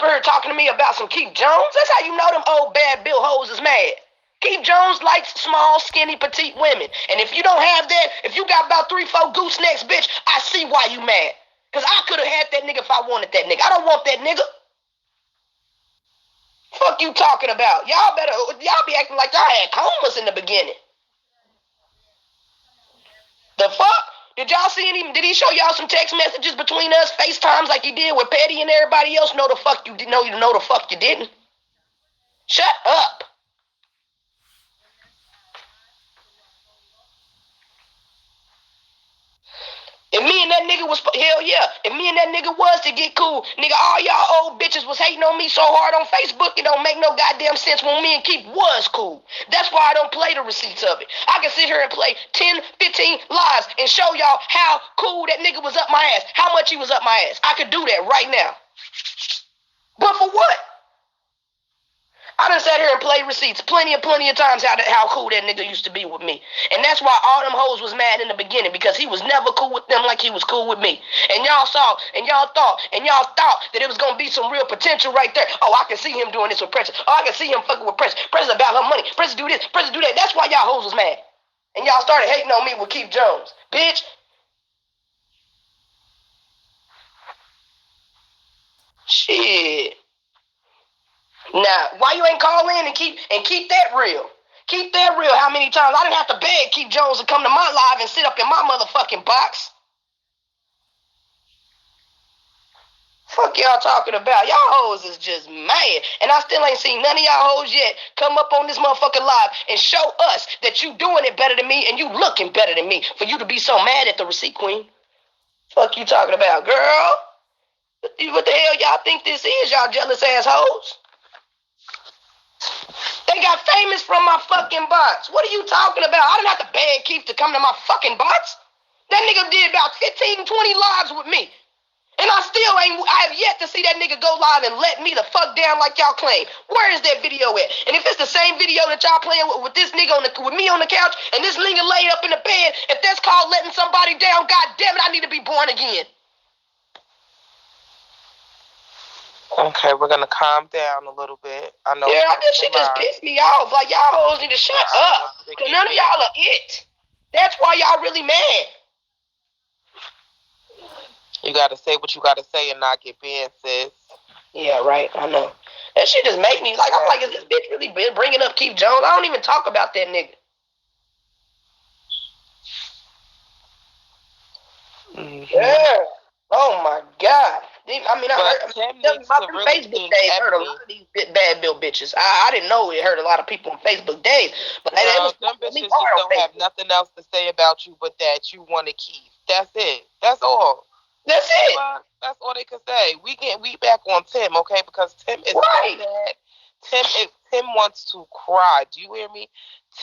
over here talking to me about some Keith Joned. That's how you know them old bad Bill hoes is mad. Keith Joned likes small, skinny, petite women. And if you don't have that, if you got about 3-4 goosenecks, bitch, I see why you mad. Because I could have had that nigga if I wanted that nigga. I don't want that nigga. Fuck you talking about? Y'all be acting like y'all had comas in the beginning. The fuck? Did y'all see any? Did he show y'all some text messages between us, FaceTimes like he did with Petty and everybody else? No, the fuck you didn't. No, you know the fuck you didn't. Shut up. If me and that nigga was, hell yeah, if me and that nigga was to get cool, nigga, all y'all old bitches was hating on me so hard on Facebook, it don't make no goddamn sense when me and Keith was cool. That's why I don't play the receipts of it. I can sit here and play 10, 15 lives and show y'all how cool that nigga was up my ass, how much he was up my ass. I could do that right now. But for what? I done sat here and played receipts plenty of times how cool that nigga used to be with me. And that's why all them hoes was mad in the beginning, because he was never cool with them like he was cool with me. And y'all saw, and y'all thought that it was gonna be some real potential right there. Oh, I can see him doing this with Precious. Oh, I can see him fucking with Precious. Precious about her money. Precious do this, Precious do that. That's why y'all hoes was mad. And y'all started hating on me with Keith Joned. Bitch. Shit. Now, why you ain't call in and keep that real? Keep that real. How many times I didn't have to beg Keith Joned to come to my live and sit up in my motherfucking box? Fuck y'all talking about? Y'all hoes is just mad. And I still ain't seen none of y'all hoes yet come up on this motherfucking live and show us that you doing it better than me and you looking better than me for you to be so mad at the Receipt Queen. Fuck you talking about, girl? What the hell y'all think this is, y'all jealous ass hoes? They got famous from my fucking box. What are you talking about? I didn't have to beg Keith to come to my fucking box. That nigga did about 15, 20 lives with me. And I have yet to see that nigga go live and let me the fuck down like y'all claim. Where is that video at? And if it's the same video that y'all playing with this nigga with me on the couch and this nigga laid up in the bed, if that's called letting somebody down, god damn it, I need to be born again. Okay, we're gonna calm down a little bit. I know. Yeah, this shit just pissed me off. Like, y'all hoes need to shut up. Cause none of y'all are it. That's why y'all really mad. You gotta say what you gotta say and not get banned, sis. Yeah, right. I know. That shit just make me like, I'm like, is this bitch really been bringing up Keith Joned? I don't even talk about that nigga. Mm-hmm. Yeah. Oh my God. I mean, I heard my Facebook days hurt a lot of these bad bill bitches. I didn't know it hurt a lot of people on Facebook days, but them bitches just don't have nothing else to say about you but that you want to keep. That's it. That's all. That's it. That's all they can say. We back on Tim, okay? Because Tim is right. So mad. Tim wants to cry. Do you hear me?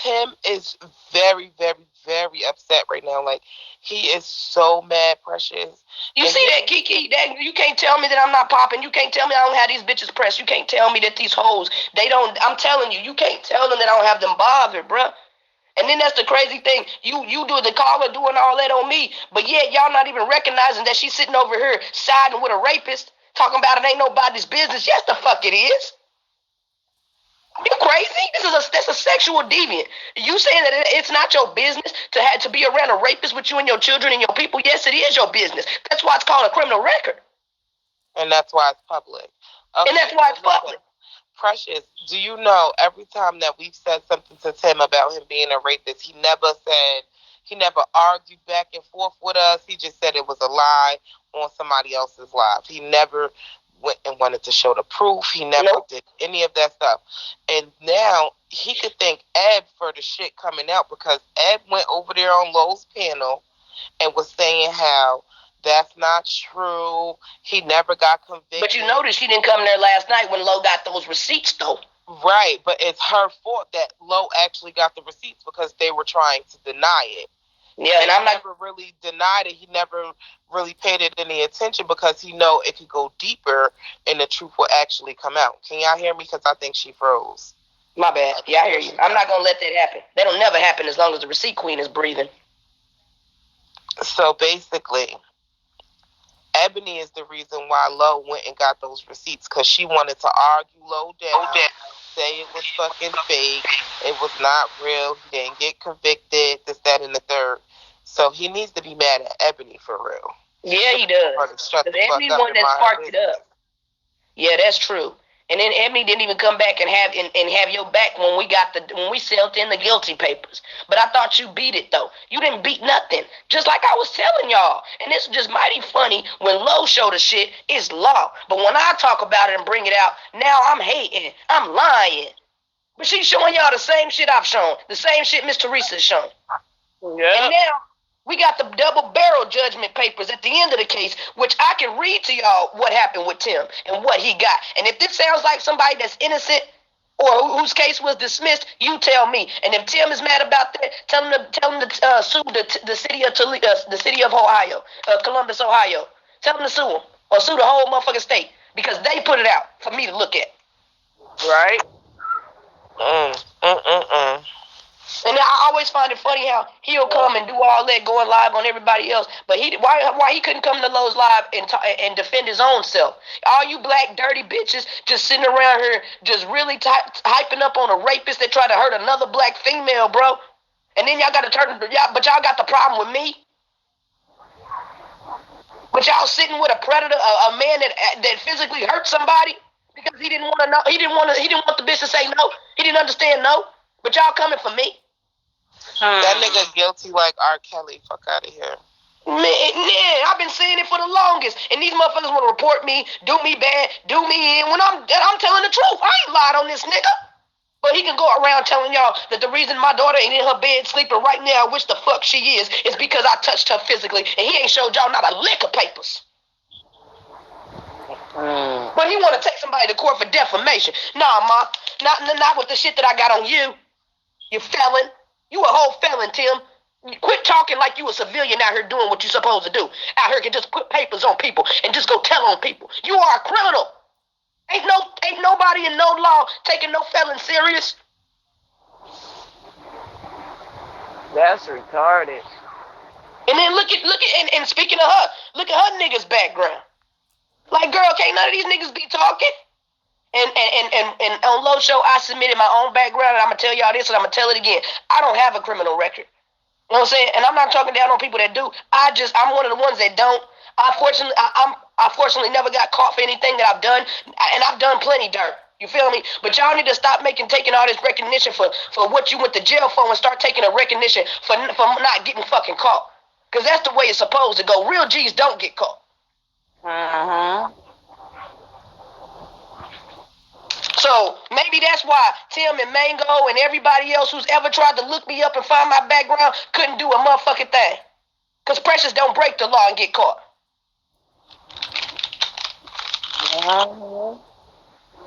Tim is very, very, very upset right now. Like, he is so mad, Precious. You see that, Kiki? That you can't tell me that I'm not popping. You can't tell me I don't have these bitches pressed. You can't tell me that these hoes, they don't. I'm telling you, you can't tell them that I don't have them bothered, bruh. And then that's the crazy thing. You do the caller doing all that on me, but yet y'all not even recognizing that she's sitting over here siding with a rapist, talking about it ain't nobody's business. Yes, the fuck it is. You crazy? That's a sexual deviant. You saying that it's not your business to be around a rapist with you and your children and your people? Yes, it is your business. That's why it's called a criminal record. And that's why it's public. Okay. And that's why it's public. Precious, do you know every time that we've said something to Tim about him being a rapist, he never argued back and forth with us. He just said it was a lie on somebody else's live. He never went and wanted to show the proof. He never did any of that stuff. And now he could thank Ed for the shit coming out because Ed went over there on Lowe's panel and was saying how that's not true. He never got convicted. But you notice he didn't come there last night when Lowe got those receipts, though. Right, but it's her fault that Lowe actually got the receipts because they were trying to deny it. Yeah, and I'm never really denied it. He never really paid it any attention because he know it could go deeper and the truth will actually come out. Can y'all hear me? Because I think she froze. My bad. Yeah, I hear you. I'm not going to let that happen. That'll never happen as long as the Receipt Queen is breathing. So basically, Ebony is the reason why Lo went and got those receipts, because she wanted to argue Lo down, say it was fucking fake, it was not real, he didn't get convicted, this, that, and the third. So he needs to be mad at Ebony for real. Yeah, he does. Shut the fuck Ebony up one and that mind sparked her it up. Yeah, that's true. And then Ebony didn't even come back and have your back when we sent in the guilty papers. But I thought you beat it though. You didn't beat nothing. Just like I was telling y'all. And it's just mighty funny when Lo show the shit, it's law. But when I talk about it and bring it out, now I'm hating. I'm lying. But she's showing y'all the same shit I've shown. The same shit Miss Teresa's shown. Yeah. And now we got the double barrel judgment papers at the end of the case, which I can read to y'all what happened with Tim and what he got. And if this sounds like somebody that's innocent or whose case was dismissed, you tell me. And if Tim is mad about that, tell him to sue the city of the city of Ohio, Columbus, Ohio. Tell him to sue him or sue the whole motherfucking state because they put it out for me to look at. Right? And I always find it funny how he'll come and do all that, going live on everybody else. But why he couldn't come to Lowe's Live and defend his own self? All you black dirty bitches just sitting around here just really hyping up on a rapist that tried to hurt another black female, bro. And then y'all got to but y'all got the problem with me. But y'all sitting with a predator, a man that physically hurt somebody because he didn't want to know. He didn't want the bitch to say no. He didn't understand no. But y'all coming for me. That nigga guilty like R. Kelly. Fuck out of here. Man, I've been saying it for the longest. And these motherfuckers want to report me, do me bad, do me in. When I'm telling the truth. I ain't lied on this nigga. But he can go around telling y'all that the reason my daughter ain't in her bed sleeping right now, which the fuck she is because I touched her physically. And he ain't showed y'all not a lick of papers. But he want to take somebody to court for defamation. Nah, ma. Not with the shit that I got on you. You felon. You a whole felon, Tim. Quit talking like you a civilian out here doing what you supposed to do. Out here can just put papers on people and just go tell on people. You are a criminal. Ain't nobody in no law taking no felon serious. That's retarded. And then look at and speaking of her, look at her niggas' background. Like, girl, can't none of these niggas be talking? And on Low Show, I submitted my own background, and I'm gonna tell y'all this, and I'm gonna tell it again. I don't have a criminal record. You know what I'm saying? And I'm not talking down on people that do. I'm one of the ones that don't. I fortunately never got caught for anything that I've done, and I've done plenty dirt. You feel me? But y'all need to stop taking all this recognition for what you went to jail for and start taking a recognition for not getting fucking caught. Because that's the way it's supposed to go. Real G's don't get caught. So maybe that's why Tim and Mango and everybody else who's ever tried to look me up and find my background couldn't do a motherfucking thing. Because Precious don't break the law and get caught.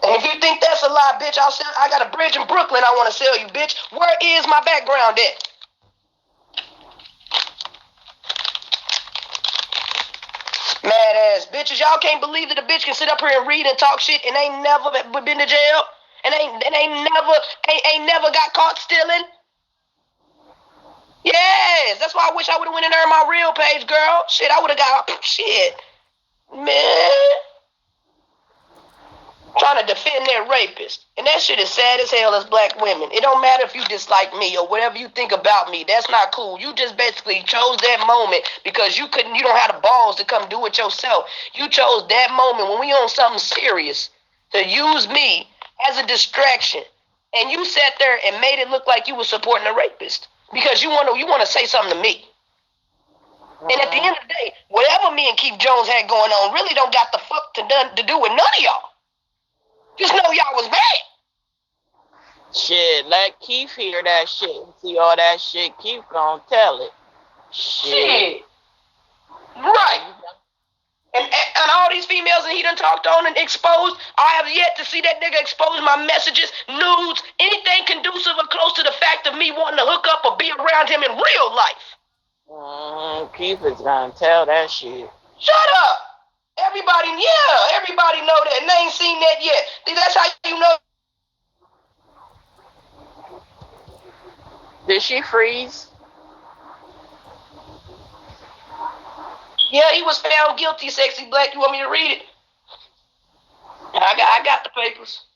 And if you think that's a lie, bitch, I got a bridge in Brooklyn I want to sell you, bitch. Where is my background at? Mad ass bitches. Y'all can't believe that a bitch can sit up here and read and talk shit and ain't never been to jail and ain't never got caught stealing. Yes, that's why I wish I would have went in there on my real page, girl. Shit, I would have got shit. Man. Trying to defend their rapist. And that shit is sad as hell as black women. It don't matter if you dislike me or whatever you think about me. That's not cool. You just basically chose that moment because you don't have the balls to come do it yourself. You chose that moment when we on something serious to use me as a distraction. And you sat there and made it look like you were supporting a rapist because you want to say something to me. And at the end of the day, whatever me and Keith Joned had going on really don't got the fuck to do with none of y'all. Just know y'all was mad. Shit, let Keith hear that shit and see all that shit. Keith gonna tell it. Shit. Right. And all these females that he done talked on and exposed, I have yet to see that nigga expose my messages, nudes, anything conducive or close to the fact of me wanting to hook up or be around him in real life. Keith is gonna tell that shit. Shut up. Everybody know that, and they ain't seen that yet. That's how you know. Did she freeze? Yeah, he was found guilty, Sexy Black. You want me to read it? I got the papers.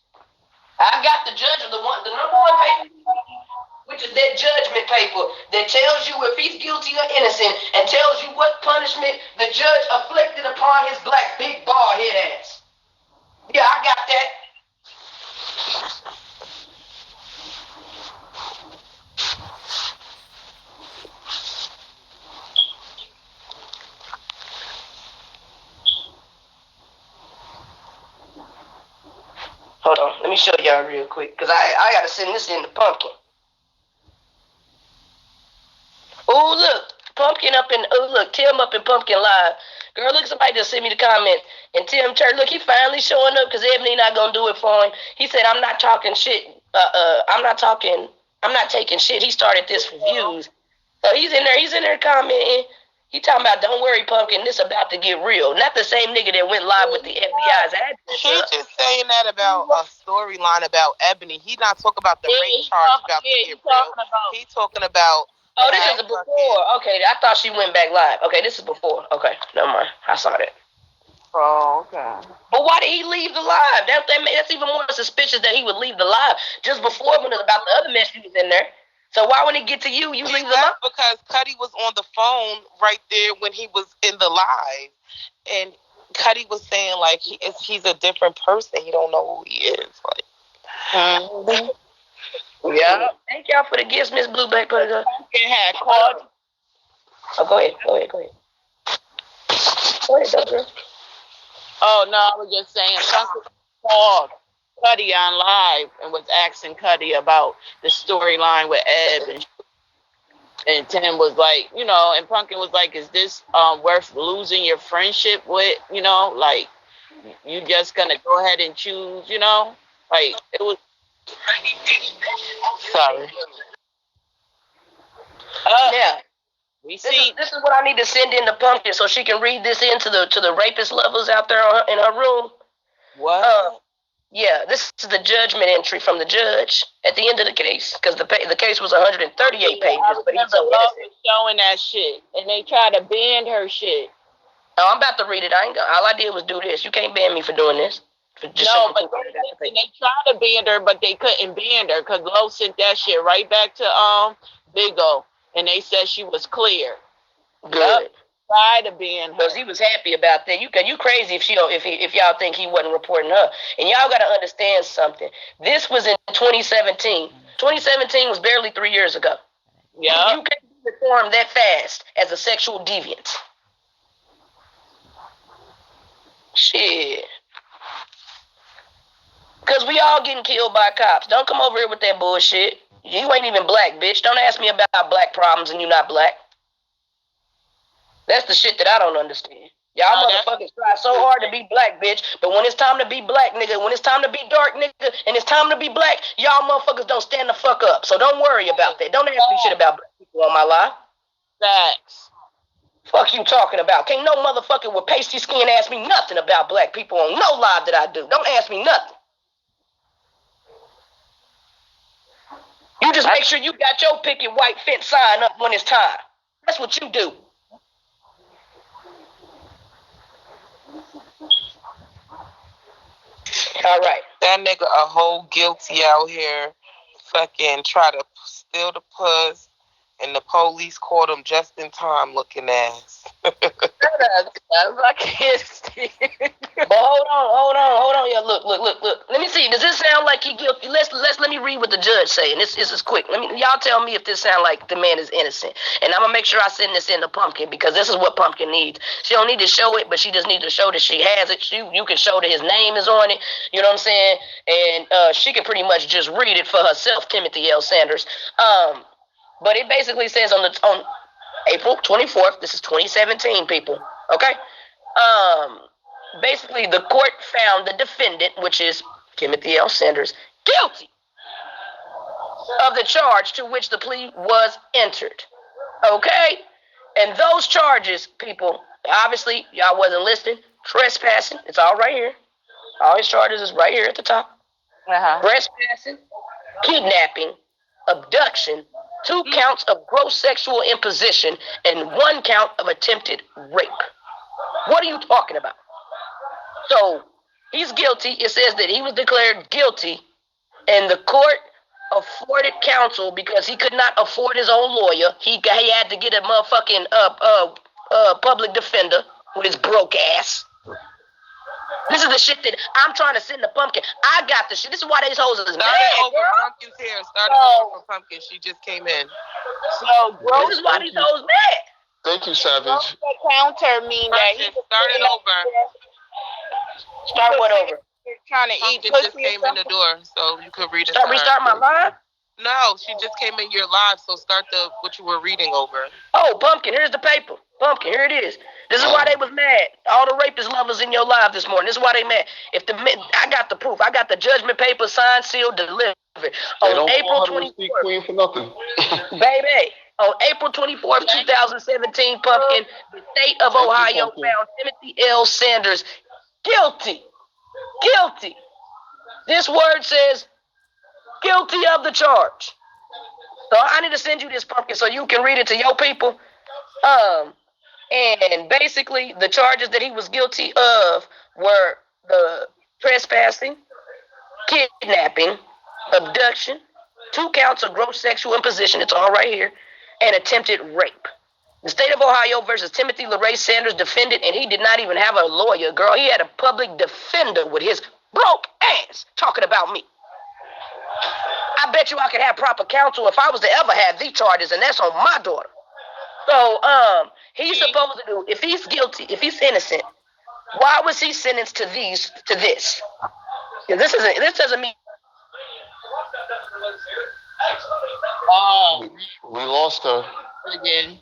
I got the judge of the number one paper, which is that judgment paper that tells you if he's guilty or innocent and tells you what punishment the judge afflicted upon his black big bald head ass. Yeah, I got that. Hold on, let me show y'all real quick, because I got to send this in the pumpkin. Oh, look, Pumpkin up in, look, Tim up in Pumpkin Live. Girl, look, somebody just sent me the comment. And Tim Church, look, he finally showing up because Ebony not going to do it for him. He said, I'm not talking shit. I'm not taking shit. He started this for views. So he's in there commenting. He talking about, don't worry, Pumpkin, this about to get real. Not the same nigga that went live with the FBI's address. He's just saying that about a storyline about Ebony. He not talking about the rape charge about to get real. He talking about... Oh, this is before. Okay, I thought she went back live. Okay, this is before. Okay, never mind. I saw that. Oh, okay. But why did he leave the live? That's even more suspicious that he would leave the live just before when it was about the other mess he was in there. So why when it get to you, you leave the live? Because Cuddy was on the phone right there when he was in the live. And Cuddy was saying, like, he's a different person. He don't know who he is. Like, yeah. Thank y'all for the gifts, Miss Blueback. Pumpkin had called. Oh, go ahead. Go ahead, Doctor. Oh, no, I was just saying, Pumpkin called Cuddy on live and was asking Cuddy about the storyline with Eb. And Tim was like, you know, and Pumpkin was like, is this worth losing your friendship with, you know? Like, you just going to go ahead and choose, you know? Like, it was... Sorry. Yeah. This is what I need to send in to Pumpkin so she can read this into the rapist lovers out there in her room. What? Yeah, this is the judgment entry from the judge at the end of the case, because the case was 138 pages. But he's so innocent. Showing that shit, and they try to ban her shit. Oh, I'm about to read it. All I did was do this. You can't ban me for doing this. But they tried to ban her, but they couldn't ban her because Lo sent that shit right back to Big O, and they said she was clear. Good. Yep. Tried to ban her because he was happy about that. You crazy if y'all think he wasn't reporting her. And y'all got to understand something. This was in 2017. 2017 was barely 3 years ago. Yeah. You can't be reformed that fast as a sexual deviant. Shit. Because we all getting killed by cops. Don't come over here with that bullshit. You ain't even black, bitch. Don't ask me about black problems and you not black. That's the shit that I don't understand. Y'all motherfuckers try so hard to be black, bitch. But when it's time to be black, nigga, when it's time to be dark, nigga, and it's time to be black, y'all motherfuckers don't stand the fuck up. So don't worry about that. Don't ask me shit about black people on my live. Facts. Fuck you talking about? Can't no motherfucker with pasty skin ask me nothing about black people on no live that I do. Don't ask me nothing. You just make sure you got your picket white fence sign up when it's time. That's what you do. All right. That nigga a whole guilty out here. Fucking try to steal the puss, and the police caught him just in time looking ass. I can't stand it. But hold on. Yeah, look. Let me see. Does this sound like he guilty? Let me read what the judge say. And this is quick. Y'all tell me if this sound like the man is innocent. And I'm gonna make sure I send this in to Pumpkin because this is what Pumpkin needs. She don't need to show it, but she just needs to show that she has it. You can show that his name is on it. You know what I'm saying? And she can pretty much just read it for herself, Timothy L. Sanders. But it basically says on April 24th, this is 2017, people, okay? Basically, the court found the defendant, which is Timothy L. Sanders, guilty of the charge to which the plea was entered, okay? And those charges, people, obviously, y'all wasn't listening, trespassing, it's all right here. All his charges is right here at the top. Trespassing, kidnapping, abduction, 2 counts of gross sexual imposition, and 1 count of attempted rape. What are you talking about? So he's guilty. It says that he was declared guilty, and the court afforded counsel because he could not afford his own lawyer. He had to get a motherfucking public defender with his broke ass. This is the shit that I'm trying to send the pumpkin. I got the shit. This is why these hoes is mad, over girl. Pumpkin's hair. Started over for Pumpkin. She just came in. So this is why these hoes mad. Thank you, Savage. The counter mean that he started over. Start what over? Trying to eat Pumpkin pussy just came in the door, so you could read it. Restart my line? No, she just came in your live, so start what you were reading over. Oh, Pumpkin, here's the paper. Pumpkin, here it is. This is why they was mad. All the rapist lovers in your live this morning. This is why they mad. I got the proof. I got the judgment paper signed, sealed, delivered. On April 24th. Queen for nothing. Baby. On April 24th, 2017, Pumpkin, the state of Ohio found Timothy L. Sanders guilty. Guilty. This word says guilty of the charge. So I need to send you this, Pumpkin, so you can read it to your people. And basically, the charges that he was guilty of were the trespassing, kidnapping, abduction, 2 counts of gross sexual imposition, it's all right here, and attempted rape. The state of Ohio versus Timothy LaRae Sanders defendant, and he did not even have a lawyer, girl. He had a public defender with his broke ass talking about me. I bet you I could have proper counsel if I was to ever have these charges, and that's on my daughter. So, he's supposed to do, if he's guilty, if he's innocent, why was he sentenced to this? This doesn't mean. Oh, We lost her. again.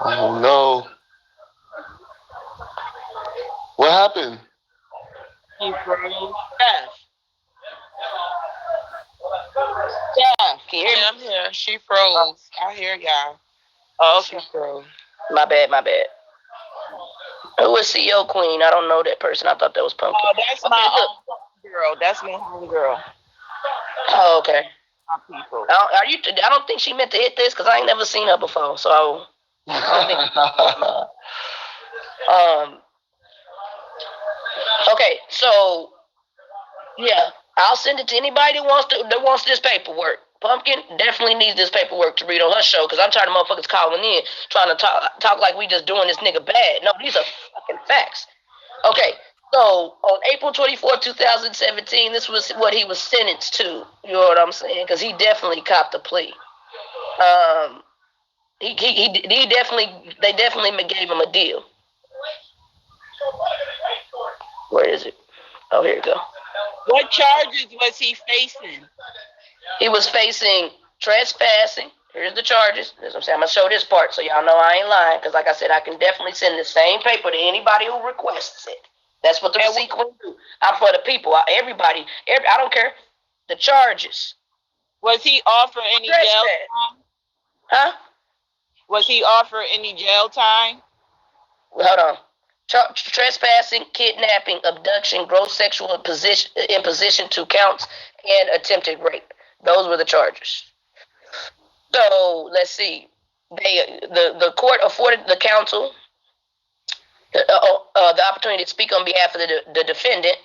Oh no. What happened? He froze. Yeah. Can you hear me? I'm here. She froze. I hear y'all. Oh, She okay. froze. My bad. Who is CEO Queen? I don't know that person. I thought that was Pumpkin. Oh, that's my girl. That's my home girl. Oh, okay. My people. I don't think she meant to hit this because I ain't never seen her before. So okay. So yeah, I'll send it to anybody that wants this paperwork. Pumpkin definitely needs this paperwork to read on her show because I'm tired of motherfuckers calling in trying to talk like we just doing this nigga bad. No, these are fucking facts. Okay, so on April 24th, 2017, this was what he was sentenced to. You know what I'm saying? Because he definitely copped a plea. They definitely gave him a deal. Where is it? Oh, here you go. What charges was he facing? He was facing trespassing. Here's the charges. As I'm saying, I'm going to show this part so y'all know I ain't lying. Because like I said, I can definitely send the same paper to anybody who requests it. That's what the ReceiptQueen do. I'm for the people. Everybody. I don't care. The charges. Was he offered any jail time? Huh? Was he offered any jail time? Hold on. Trespassing, kidnapping, abduction, gross sexual imposition, 2 counts, and attempted rape. Those were the charges. So let's see. The court afforded the counsel the opportunity to speak on behalf of the defendant.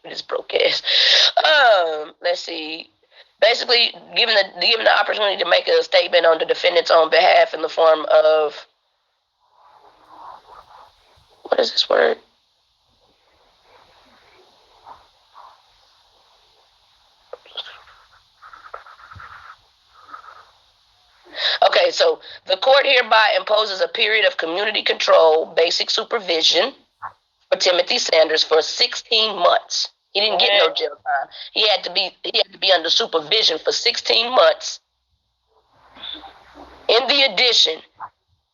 This broke ass. Let's see. Basically, given the opportunity to make a statement on the defendant's own behalf in the form of, what is this word? Okay, so the court hereby imposes a period of community control, basic supervision for Timothy Sanders for 16 months. He didn't get no jail time. He had to be under supervision for 16 months. In the addition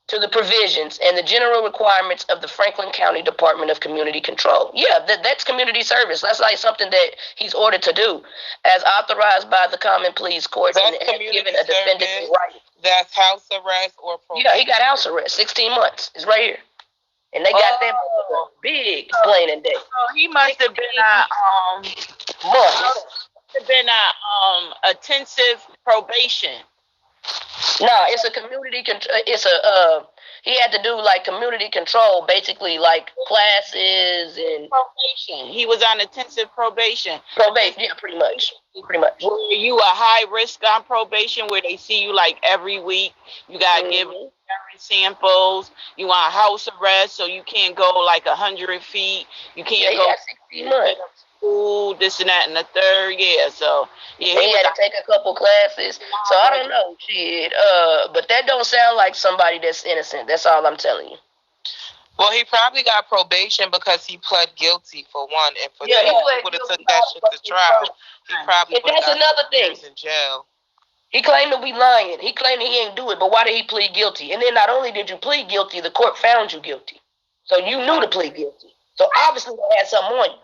to the provisions and the general requirements of the Franklin County Department of Community Control. Yeah, that's community service. That's like something that he's ordered to do, as authorized by the Common Pleas Court and given a defendant the right. That's house arrest or probation. Yeah, he got house arrest, 16 months. It's right here. And they got that big explaining day. So he must have been intensive probation. No, it's a community control. It's a he had to do like community control, basically like classes and Probation. He was on intensive probation. probation. Yeah, pretty much. Pretty much. Were you a high risk on probation where they see you like every week? You got given urine samples. You on house arrest, so you can't go like 100 feet. You can't go 16 months. School, this and that and the third. Yeah, so yeah, he had to take a couple classes. So I don't know, shit. But that don't sound like somebody that's innocent. That's all I'm telling you. Well, he probably got probation because he pled guilty for one, and for two, he would have took that shit to trial. He probably would have got another thing. years in jail. He claimed to be lying. He claimed he ain't do it, but why did he plead guilty? And then not only did you plead guilty, the court found you guilty. So you knew to plead guilty. So obviously they had something on you.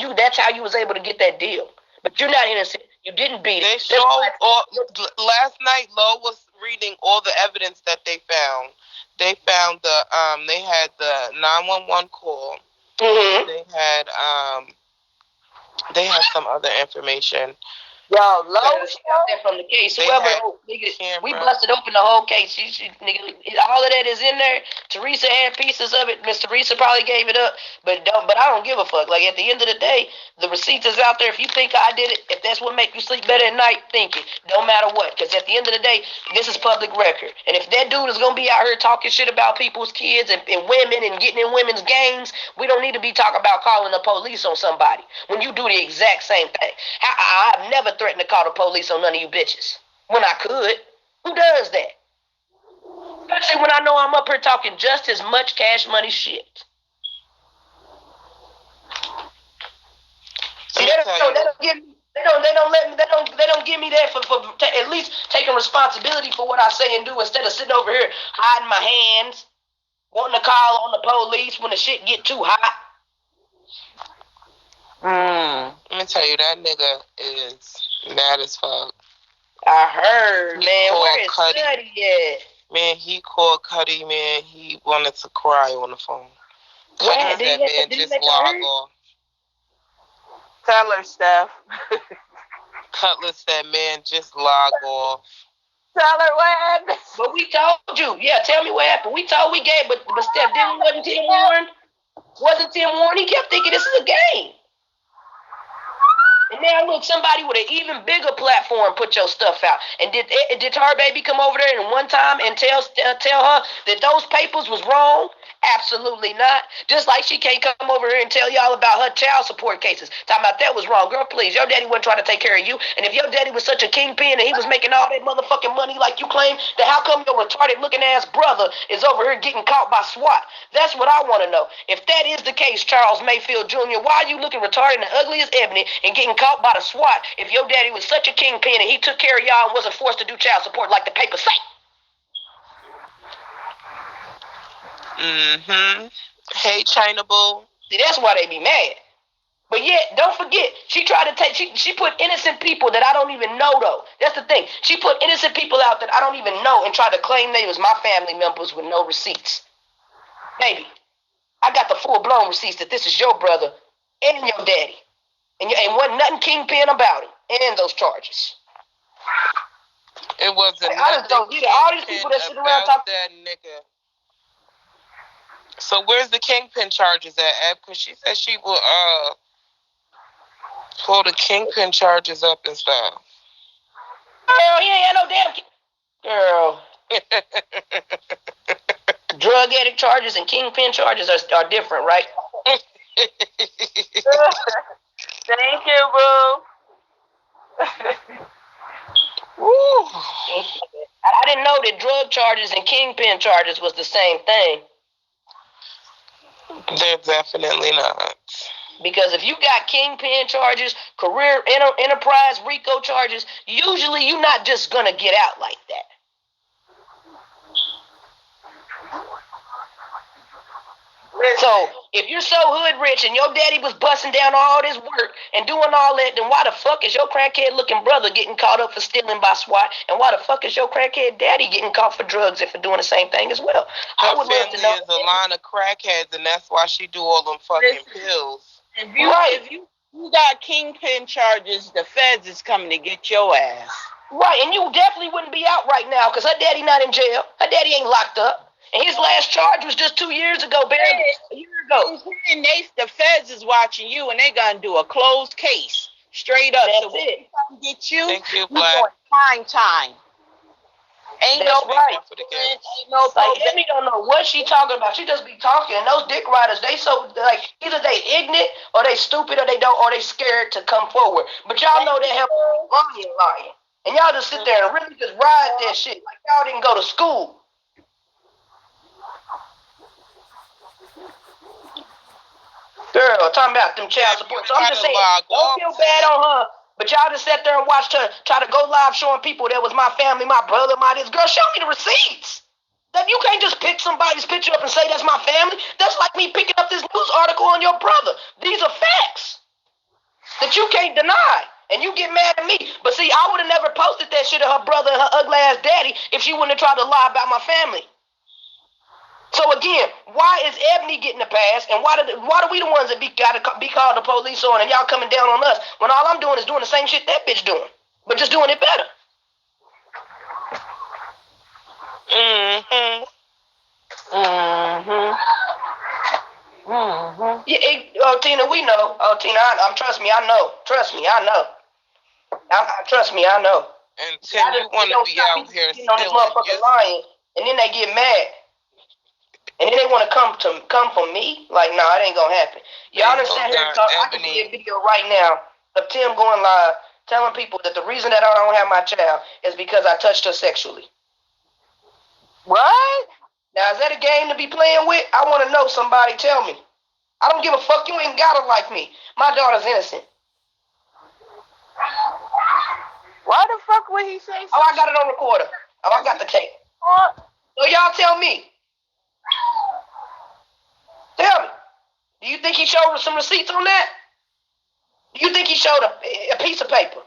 And that's how you was able to get that deal. But you're not innocent. You didn't beat it. They showed last night. Lo was reading all the evidence that they found. They found they had the 911 call. Mm-hmm. They had some other information. Yo, Lo, she got that from the case. Whoever, nigga, we busted open the whole case. Nigga, all of that is in there. Teresa had pieces of it. Miss Teresa probably gave it up, but I don't give a fuck. Like at the end of the day, the receipts is out there. If you think I did it, if that's what make you sleep better at night, think it. Don't matter what, because at the end of the day, this is public record. And if that dude is gonna be out here talking shit about people's kids and women and getting in women's games, we don't need to be talking about calling the police on somebody when you do the exact same thing. I've never threatened to call the police on none of you bitches when I could. Who does that? Especially when I know I'm up here talking just as much cash money shit. See, they don't give me that for at least taking responsibility for what I say and do instead of sitting over here hiding my hands, wanting to call on the police when the shit get too hot. Let me tell you, that nigga is mad as fuck. I heard, man. Where is Cuddy at? Man, he called Cuddy, man. He wanted to cry on the phone. Cuddy said, man, just log off. Tell her, Steph. Cutler said, man, just log off. Tell her what happened. But we told you. Yeah, tell me what happened. We gave, but Steph, wasn't Tim warned? Wasn't Tim warned? He kept thinking this is a game. And now look, somebody with an even bigger platform put your stuff out. And did her baby come over there and one time and tell her that those papers was wrong? Absolutely not. Just like she can't come over here and tell y'all about her child support cases. Talking about that was wrong. Girl, please, your daddy wasn't trying to take care of you. And if your daddy was such a kingpin and he was making all that motherfucking money like you claim, then how come your retarded looking ass brother is over here getting caught by SWAT? That's what I want to know. If that is the case, Charles Mayfield Jr., why are you looking retarded and ugly as ebony and getting caught by the SWAT if your daddy was such a kingpin and he took care of y'all and wasn't forced to do child support like the papers say? Mm-hmm. Hey, China Boo. See, that's why they be mad. But yet, don't forget, she tried to take, she put innocent people that I don't even know, though. That's the thing. She put innocent people out that I don't even know and tried to claim they was my family members with no receipts. Baby, I got the full-blown receipts that this is your brother and your daddy. And wasn't nothing kingpin about it and those charges. It wasn't I just don't get it. All these people that sit around talking that nigga. So where's the kingpin charges at, Eb? Because she said she will pull the kingpin charges up and stuff. Girl, he ain't had no damn girl. Drug addict charges and kingpin charges are different, right? Thank you, boo. Woo. I didn't know that drug charges and kingpin charges was the same thing. They're definitely not. Because if you got kingpin charges, career enterprise RICO charges, usually you're not just gonna get out like that. So if you're so hood rich and your daddy was busting down all this work and doing all that, then why the fuck is your crackhead looking brother getting caught up for stealing by SWAT? And why the fuck is your crackhead daddy getting caught for drugs and for doing the same thing as well? Her family is a line of crackheads, and that's why she do all them fucking pills. If you got kingpin charges, the feds is coming to get your ass. Right, and you definitely wouldn't be out right now because her daddy not in jail. Her daddy ain't locked up. And his last charge was just 2 years ago, barely a year ago. And the feds is watching you, and they gonna do a closed case straight up. That's so when it. we come get you, Thank you, we Black. doing prime time. Ain't That's no right. ain't no Like, Ebony don't know what she talking about. She just be talking. And those dick riders, they so, like, either they ignorant or they stupid or they don't, or they scared to come forward. But y'all know that help lying. And y'all just sit there and really just ride that shit. Like, y'all didn't go to school. Girl, talking about them child support. So I'm just saying, don't feel bad on her. But y'all just sat there and watched her try to go live showing people that was my family, my brother, my this. Girl, show me the receipts. That you can't just pick somebody's picture up and say that's my family. That's like me picking up this news article on your brother. These are facts that you can't deny. And you get mad at me. But see, I would have never posted that shit of her brother and her ugly ass daddy if she wouldn't have tried to lie about my family. So again, why is Ebony getting a pass, and why do we the ones that gotta be called the police on, and y'all coming down on us when all I'm doing is doing the same shit that bitch doing, but just doing it better? Yeah, Tina, we know. Oh, Tina, trust me, I know. Trust me, I know. Trust me, I know. And Tim, you want to be out here stealing this motherfucker lying, and then they get mad. And then they want to come for me? Like, no, it ain't gonna happen. Y'all understand here? I can see a video right now of Tim going live telling people that the reason that I don't have my child is because I touched her sexually. What? Now, is that a game to be playing with? I want to know. Somebody tell me. I don't give a fuck. You ain't gotta like me. My daughter's innocent. Why the fuck would he say so? Oh, I got it on recorder. Oh, I got the tape. So y'all tell me. Tell me. Do you think he showed us some receipts on that? Do you think he showed a piece of paper?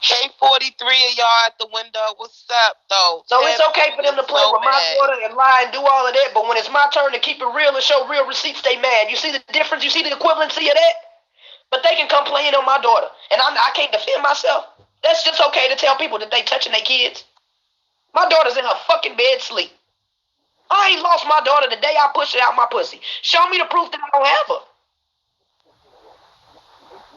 Hey, 43 of y'all at the window. What's up, though? So it's okay for them to play with my daughter and lie and do all of that, but when it's my turn to keep it real and show real receipts, they mad. You see the difference? You see the equivalency of that? But they can come playing on my daughter, and I can't defend myself. That's just okay to tell people that they touching their kids. My daughter's in her fucking bed sleep. I ain't lost my daughter the day I pushed her out my pussy. Show me the proof that I don't have her.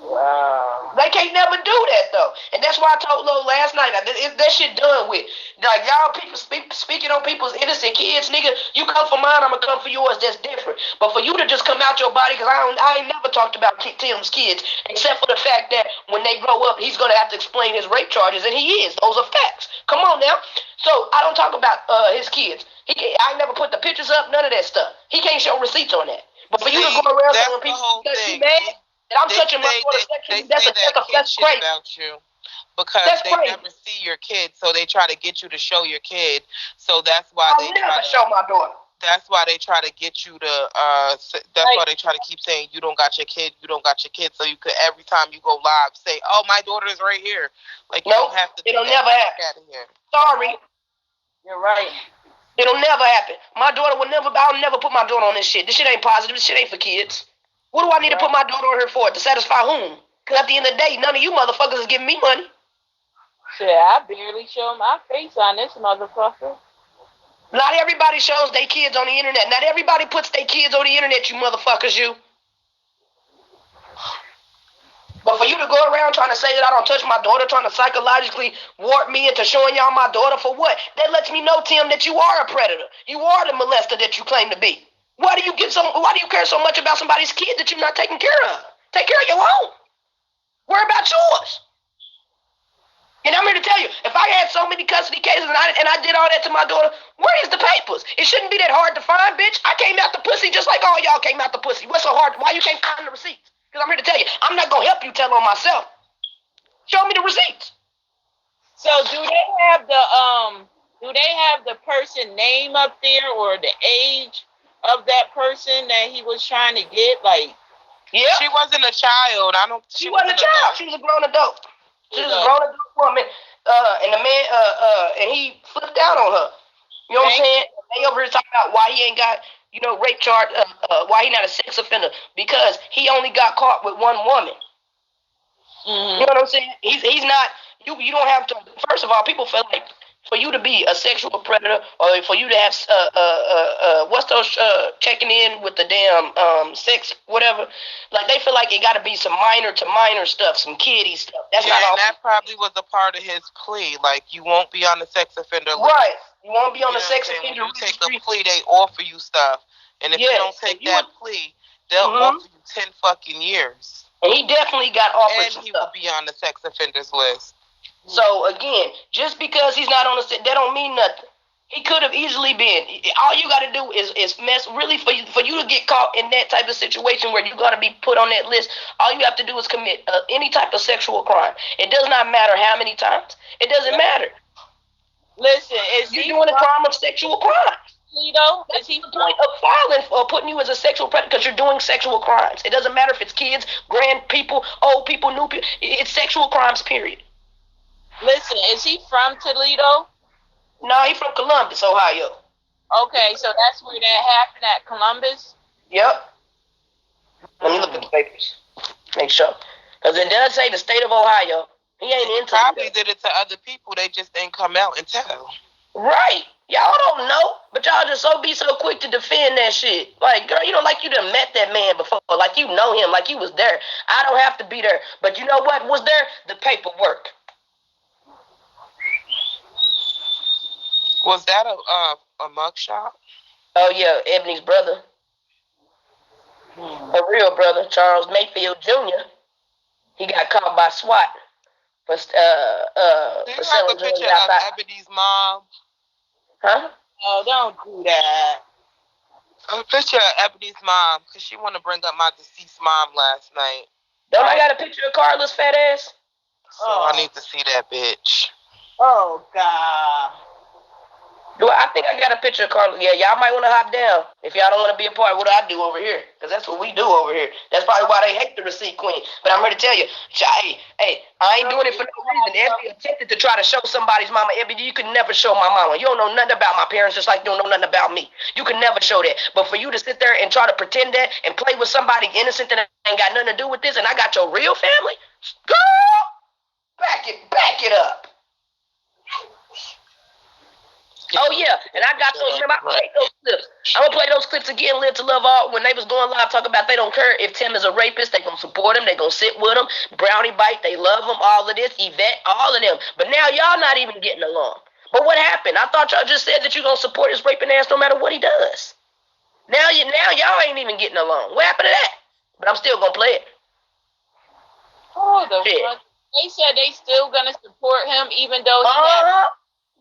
Wow. They can't never do that though, and that's why I told Lo last night. That shit done with. Like y'all people speaking on people's innocent kids, nigga. You come for mine, I'ma come for yours. That's different. But for you to just come out your body, because I ain't never talked about Tim's kids, except for the fact that when they grow up, he's gonna have to explain his rape charges, and he is. Those are facts. Come on now. So I don't talk about his kids. I never put the pictures up, none of that stuff. He can't show receipts on that. But for you to go around telling people that you mad. And I'm touching my daughter sexually. That's crazy about you because they never see your kid, so they try to get you to show your kid. So that's why they never show my daughter. That's why they try to get you to. That's why they try to keep saying you don't got your kid, you don't got your kid. So you could every time you go live say, "Oh, my daughter is right here." Like you don't have to. It'll never happen. Sorry, you're right. It'll never happen. My daughter will never. I'll never put my daughter on this shit. This shit ain't positive. This shit ain't for kids. What do I need to put my daughter on here for? To satisfy whom? Because at the end of the day, none of you motherfuckers is giving me money. Shit, I barely show my face on this motherfucker. Not everybody shows their kids on the internet. Not everybody puts their kids on the internet, you motherfuckers, you. But for you to go around trying to say that I don't touch my daughter, trying to psychologically warp me into showing y'all my daughter for what? That lets me know, Tim, that you are a predator. You are the molester that you claim to be. Why do you care so much about somebody's kid that you're not taking care of? Take care of your own. Worry about yours. And I'm here to tell you, if I had so many custody cases and I did all that to my daughter, where is the papers? It shouldn't be that hard to find, bitch. I came out the pussy just like all y'all came out the pussy. What's so hard? Why you can't find the receipts? Because I'm here to tell you, I'm not going to help you tell on myself. Show me the receipts. So do they have the person name up there or the age of that person that he was trying to get? Like, yeah, she wasn't a child. She wasn't a child. She was a grown adult. She was a grown adult woman. And the man, and he flipped out on her. You know what I'm saying? They over here talking about why he ain't got, rape charge. Why he not a sex offender? Because he only got caught with one woman. Mm-hmm. You know what I'm saying? He's not. You don't have to. First of all, people feel like for you to be a sexual predator or for you to have what's those checking in with the damn sex whatever, like they feel like it got to be some minor to minor stuff, some kiddie stuff. That's not and all. that probably was a part of his plea. Like, you won't be on the sex offender list. Right. You won't be on You the know sex what I'm saying? offender When you take registry. a plea, they offer you stuff. And if you Yes. don't take You that would, plea, they'll mm-hmm. offer you 10 fucking years. And he definitely got offered And some he stuff. will be on the sex offenders list. So again, just because he's not on the that don't mean nothing. He could have easily been. All you got to do is mess. Really, for you to get caught in that type of situation where you're gonna be put on that list, all you have to do is commit any type of sexual crime. It does not matter how many times. It doesn't matter. Listen, is You're he doing a crime of sexual crime. Toledo? That's the point of filing or putting you as a sexual predator because you're doing sexual crimes. It doesn't matter if it's kids, grand people, old people, new people. It's sexual crimes. Period. Listen, is he from Toledo? No, he's from Columbus, Ohio. Okay, so that's where that happened at Columbus? Yep. Let me look at the papers. Make sure. Because it does say the state of Ohio. He ain't He into probably it. did it to other people. They just didn't come out and tell. Right. Y'all don't know, but y'all just be so quick to defend that shit. Like, girl, you know, like you done met that man before. Like you know him. Like he was there. I don't have to be there. But you know what was there? The paperwork. Was that a mugshot? Oh, yeah, Ebony's brother. Her real brother, Charles Mayfield Jr., he got caught by SWAT for Do you have selling a drugs picture of outside. Ebony's mom? Huh? Oh, don't do that. A picture of Ebony's mom, because she want to bring up my deceased mom last night. Don't I got a picture of Carla's fat ass? So I need to see that bitch. Oh, God. I think I got a picture of Carla. Yeah, y'all might want to hop down if y'all don't want to be a part of what I do over here. Because that's what we do over here. That's probably why they hate the receipt queen. But I'm here to tell you, hey, I ain't doing it for no reason. Ebony attempted to try to show somebody's mama. Ebony, you could never show my mama. You don't know nothing about my parents just like you don't know nothing about me. You can never show that. But for you to sit there and try to pretend that and play with somebody innocent that ain't got nothing to do with this, and I got your real family, girl, back it up. Oh yeah, and I got those. Remember, I played those clips. I'm gonna play those clips again. Live to Love All. When they was going live, talk about they don't care if Tim is a rapist. They gonna support him. They gonna sit with him. Brownie Bite, they love him. All of this, Yvette, all of them. But now y'all not even getting along. But what happened? I thought y'all just said that you gonna support his raping ass no matter what he does. Now y'all ain't even getting along. What happened to that? But I'm still gonna play it. Oh, the fuck. They said they still gonna support him even though he had.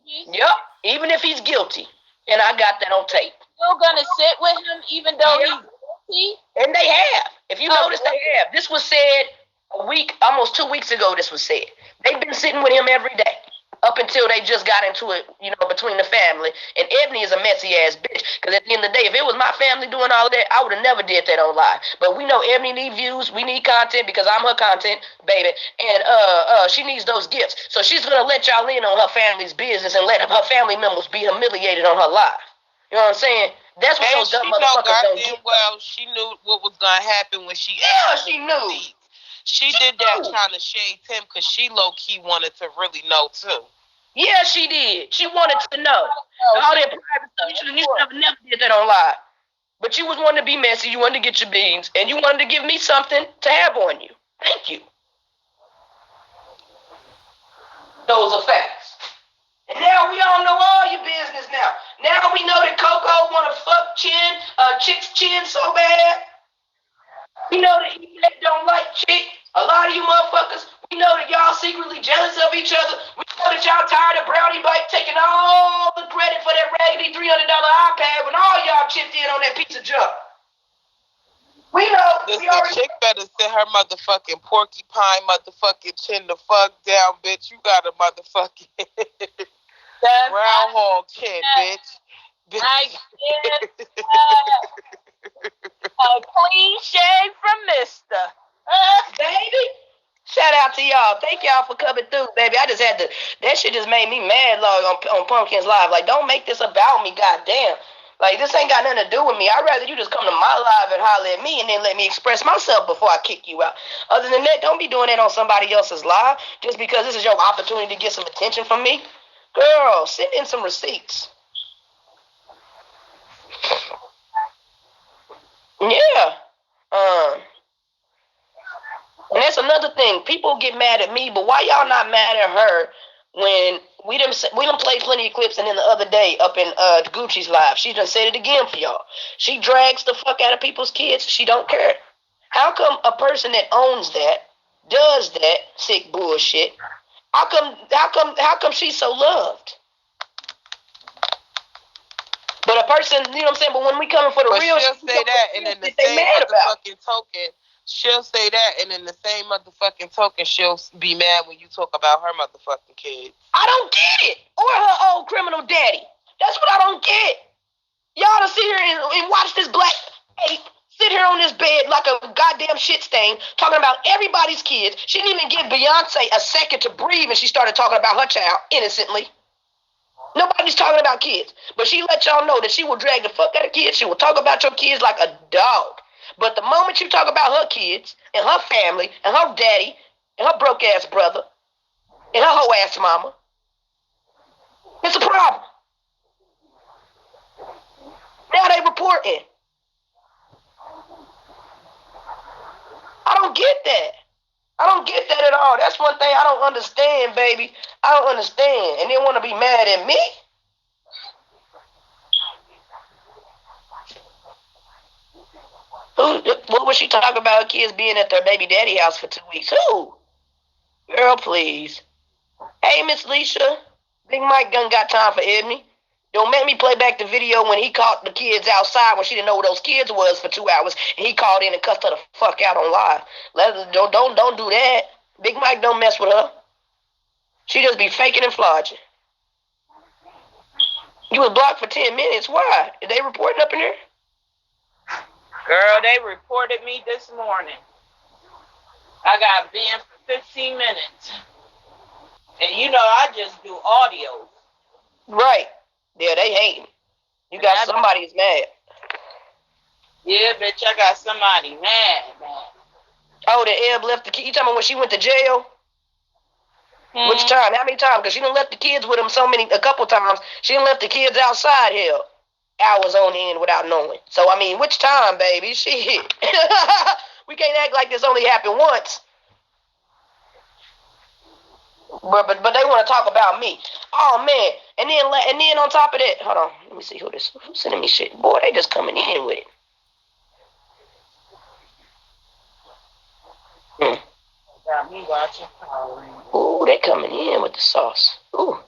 Yep, even if he's guilty. And I got that on tape. Still gonna sit with him even though he's guilty? And they have. If you notice, they have. This was said almost 2 weeks ago, this was said. They've been sitting with him every day. Up until they just got into it, between the family. And Ebony is a messy ass bitch. Because at the end of the day, if it was my family doing all of that, I would have never did that on live. But we know Ebony need views. We need content because I'm her content, baby. And she needs those gifts. So she's gonna let y'all in on her family's business and let her family members be humiliated on her live. You know what I'm saying? That's what those dumb motherfuckers don't get. Well, she knew what was gonna happen when she she knew. She did that trying to shade Tim because she low-key wanted to really know too. Yeah, she did. She wanted to know. All that private stuff. You should never did that on live. But you was wanting to be messy. You wanted to get your beans. And you wanted to give me something to have on you. Thank you. Those are facts. And now we all know all your business now. Now we know that Coco want to fuck Chick's chin so bad. We know that Yvette don't like Chick. A lot of you motherfuckers, we know that y'all secretly jealous of each other. We know that y'all tired of Brownie Bite taking all the credit for that raggedy $300 iPad when all y'all chipped in on that piece of junk. We know. Chick better sit her motherfucking porcupine motherfucking chin the fuck down, bitch. You got a motherfucking groundhog chin, bitch. I get a clean shave from Mister. Baby. Shout out to y'all. Thank y'all for coming through, baby. I just had to. That shit just made me mad, Lord, on Pumpkins Live. Like, don't make this about me, goddamn. Like, this ain't got nothing to do with me. I'd rather you just come to my live and holler at me and then let me express myself before I kick you out. Other than that, don't be doing that on somebody else's live just because this is your opportunity to get some attention from me. Girl, send in some receipts. Yeah. And that's another thing. People get mad at me, but why y'all not mad at her when we done played plenty of clips, and then the other day up in Gucci's live, she done said it again for y'all. She drags the fuck out of people's kids. She don't care. How come a person that owns that, does that sick bullshit, how come she's so loved? But a person, you know what I'm saying? But when we coming for the real she'll shit, say that, and then the same motherfucking token, she'll say that, and in the same motherfucking token, she'll be mad when you talk about her motherfucking kids. I don't get it. Or her old criminal daddy. That's what I don't get. Y'all to sit here and watch this black ape sit here on this bed like a goddamn shit stain talking about everybody's kids. She didn't even give Beyonce a second to breathe, and she started talking about her child innocently. Nobody's talking about kids. But she let y'all know that she will drag the fuck out of kids. She will talk about your kids like a dog. But the moment you talk about her kids and her family and her daddy and her broke ass brother and her hoe ass mama, it's a problem. Now they reporting. I don't get that. I don't get that at all. That's one thing I don't understand, baby. I don't understand. And they want to be mad at me? What was she talking about? Kids being at their baby daddy house for 2 weeks? Who? Girl, please. Hey, Miss Leisha. Big Mike done got time for EBBI. Don't make me play back the video when he caught the kids outside when she didn't know where those kids was for 2 hours, and he called in and cussed her the fuck out on live. Don't do that. Big Mike don't mess with her. She just be faking and flogging. You was blocked for 10 minutes. Why? Did they reporting up in here? Girl, they reported me this morning. I got banned for 15 minutes. And you know I just do audio. Right. Yeah, they hating. You got somebody's mad. Yeah, bitch, I got somebody mad, man. Oh, the Eb left the kid. You talking about when she went to jail? Which time? How many times? Because she done left the kids with him a couple times. She done left the kids outside here hours on end without knowing. So, I mean, which time, baby? Shit. We can't act like this only happened once. But they want to talk about me. Oh man! And then on top of that, hold on. Let me see who's sending me shit. Boy, they just coming in with it. Got me watching Power Rangers. Ooh, they coming in with the sauce. Ooh.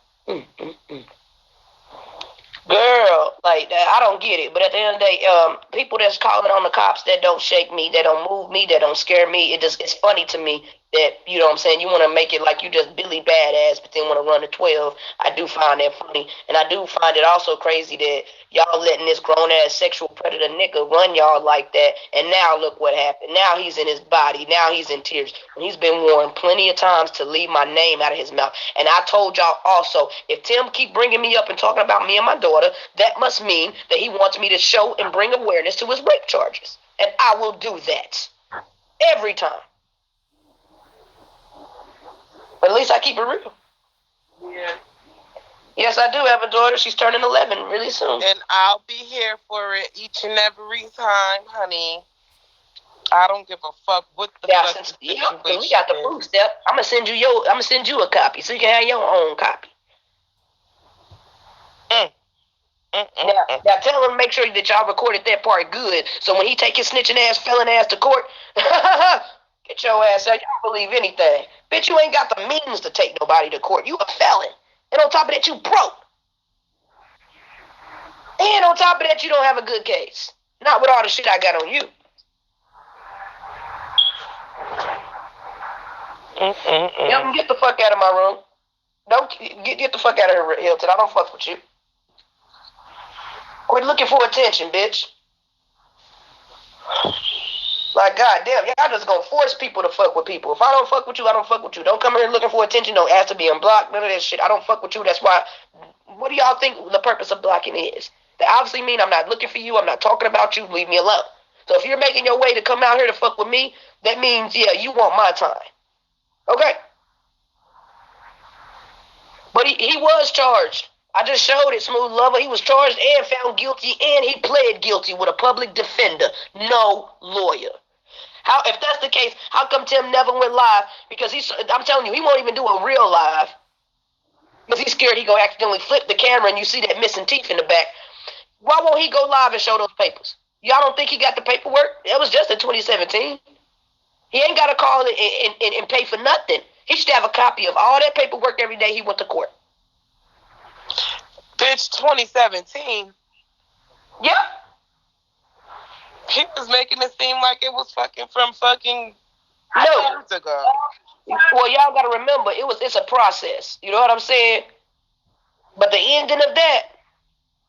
Girl, like I don't get it. But at the end of the day, people that's calling on the cops that don't shake me, that don't move me, that don't scare me. It's funny to me that, you know what I'm saying, you want to make it like you just Billy Badass, but then want to run to 12. I do find that funny, and I do find it also crazy that y'all letting this grown ass sexual predator nigga run y'all like that. And now look what happened. Now he's in his body. Now he's in tears. And he's been warned plenty of times to leave my name out of his mouth. And I told y'all also, if Tim keep bringing me up and talking about me and my daughter, that must mean that he wants me to show and bring awareness to his rape charges. And I will do that every time. But at least I keep it real. Yeah. Yes, I do have a daughter. She's turning 11 really soon. And I'll be here for it each and every time, honey. I don't give a fuck what the fuck the situation we got the proof step. I'm gonna send you a copy so you can have your own copy. Now tell him to make sure that y'all recorded that part good, so when he take his snitching ass, felon ass to court, get your ass out. Y'all believe anything. Bitch, you ain't got the means to take nobody to court. You a felon. And on top of that, you broke. And on top of that, you don't have a good case. Not with all the shit I got on you. Get the fuck out of my room. Don't get the fuck out of here, Hilton. I don't fuck with you. Quit looking for attention, bitch. Like, goddamn, y'all just gonna force people to fuck with people. If I don't fuck with you, I don't fuck with you. Don't come here looking for attention. Don't ask to be unblocked. None of that shit. I don't fuck with you. That's why. What do y'all think the purpose of blocking is? That obviously mean I'm not looking for you. I'm not talking about you. Leave me alone. So if you're making your way to come out here to fuck with me, that means, yeah, you want my time. Okay? But he was charged. I just showed it, Smooth Lover. He was charged and found guilty, and he pled guilty with a public defender. No lawyer. How, if that's the case, how come Tim never went live? Because I'm telling you, he won't even do a real live. Because he's scared he gonna accidentally flip the camera and you see that missing teeth in the back. Why won't he go live and show those papers? Y'all don't think he got the paperwork? It was just in 2017. He ain't got to call it and pay for nothing. He should have a copy of all that paperwork every day he went to court. Bitch, 2017. Yep. He was making it seem like it was from no. years ago. Well, y'all got to remember, it's a process. You know what I'm saying? But the ending of that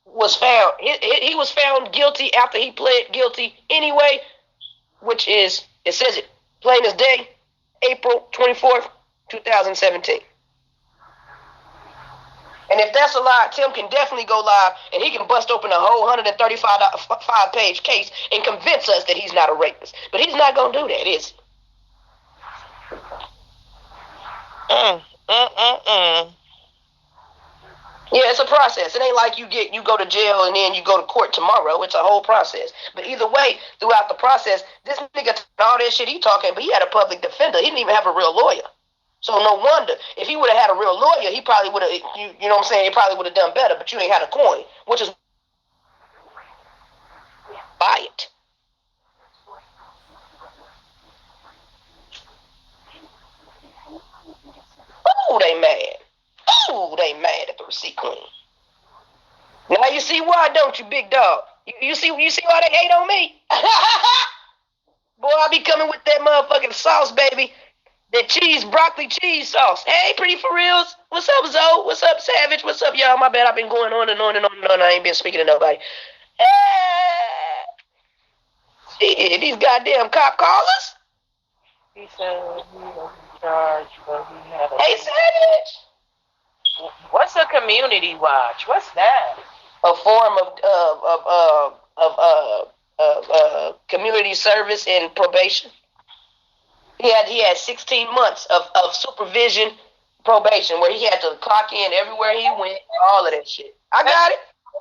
was found. He was found guilty after he pled guilty anyway, which is, it says it plain as day, April 24th, 2017. And if that's a lie, Tim can definitely go live and he can bust open a whole 135-page case and convince us that he's not a rapist. But he's not going to do that, is he? Yeah, it's a process. It ain't like you go to jail and then you go to court tomorrow. It's a whole process. But either way, throughout the process, this nigga, all that shit he talking, but he had a public defender. He didn't even have a real lawyer. So no wonder. If he would have had a real lawyer, he probably would have, you know what I'm saying, he probably would have done better, but you ain't had a coin, which is buy it. Ooh, they mad. Ooh, they mad at the Receipt Queen. Now you see why, don't you, big dog? You see why they hate on me? Boy, I be coming with that motherfucking sauce, baby. That broccoli cheese sauce. Hey, pretty for reals. What's up, Zoe? What's up, Savage? What's up, y'all? My bad, I've been going on and on and on and on. I ain't been speaking to nobody. Hey, these goddamn cop callers. He said he was in charge, but he had a... Hey, Savage. What's a community watch? What's that? A form of community service and probation. He had 16 months of supervision probation where he had to clock in everywhere he went, all of that shit. I got it.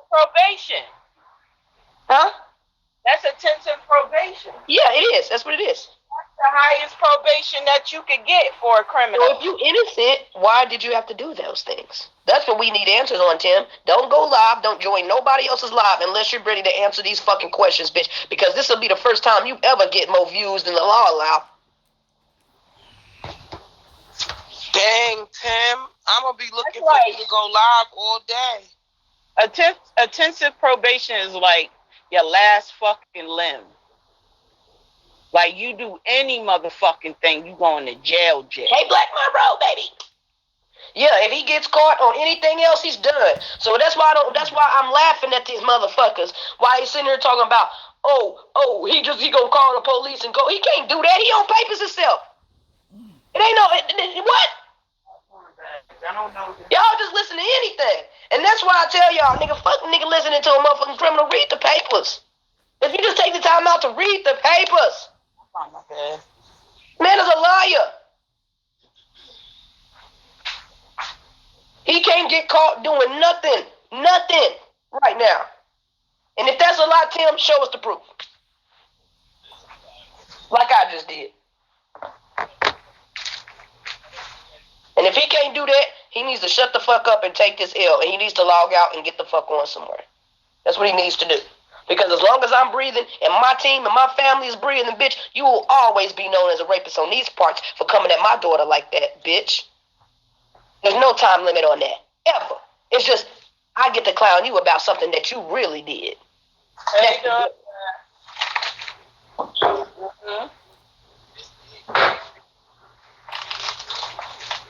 Probation. Huh? That's intensive probation. Yeah, it is. That's what it is. That's the highest probation that you could get for a criminal. So if you innocent, why did you have to do those things? That's what we need answers on, Tim. Don't go live. Don't join nobody else's live unless you're ready to answer these fucking questions, bitch. Because this will be the first time you ever get more views than the law allow. Dang, Tim. I'm going to be looking for you to go live all day. Intensive probation is like your last fucking limb. Like, you do any motherfucking thing, you going to jail. Hey, Black Monroe, baby. Yeah, if he gets caught on anything else, he's done. So that's why I'm laughing at these motherfuckers. Why he's sitting here talking about, he gonna call the police and go. He can't do that. He on papers himself. It ain't no what? I don't know. Y'all just listen to anything. And that's why I tell y'all, fuck listening to a motherfucking criminal. Read the papers. If you just take the time out to read the papers. Oh, my bad. Man is a liar. He can't get caught doing nothing right now. And if that's a lie, Tim, show us the proof. Like I just did. And if he can't do that, he needs to shut the fuck up and take this L. And he needs to log out and get the fuck on somewhere. That's what he needs to do. Because as long as I'm breathing and my team and my family is breathing, bitch, you will always be known as a rapist on these parts for coming at my daughter like that, bitch. There's no time limit on that. Ever. It's just, I get to clown you about something that you really did. Hey,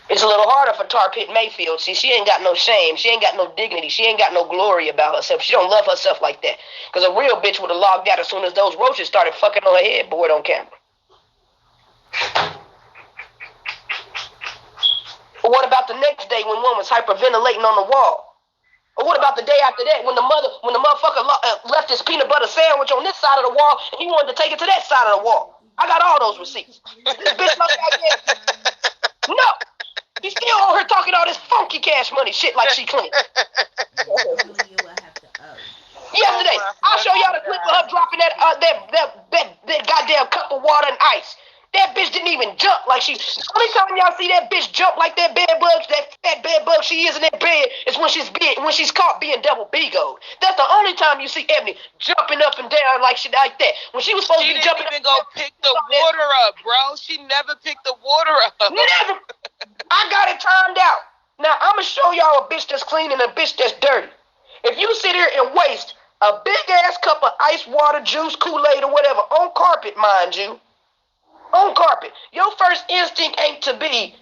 It's a little harder for Tar Pit Mayfield. See, she ain't got no shame. She ain't got no dignity. She ain't got no glory about herself. She don't love herself like that. Because a real bitch would have logged out as soon as those roaches started fucking on her headboard on camera. But what about the next day when one was hyperventilating on the wall? Or what about the day after that when the motherfucker left his peanut butter sandwich on this side of the wall and he wanted to take it to that side of the wall? I got all those receipts. This bitch like no. She's still on her talking all this funky cash money shit like she clean. Yesterday, I'll show y'all the clip of her dropping that goddamn cup of water and ice. That bitch didn't even jump like she. The only time y'all see that bitch jump like that bed bug, that fat bed bug she is in that bed, is when she's caught being double B-goed. That's the only time you see Ebony jumping up and down like shit like that. When she was supposed to be jumping, she didn't even go pick the water up, bro. She never picked the water up. Never. I got it timed out. Now I'ma show y'all a bitch that's clean and a bitch that's dirty. If you sit here and waste a big ass cup of ice water, juice, Kool-Aid, or whatever on carpet, mind you. On carpet. Your first instinct ain't to be,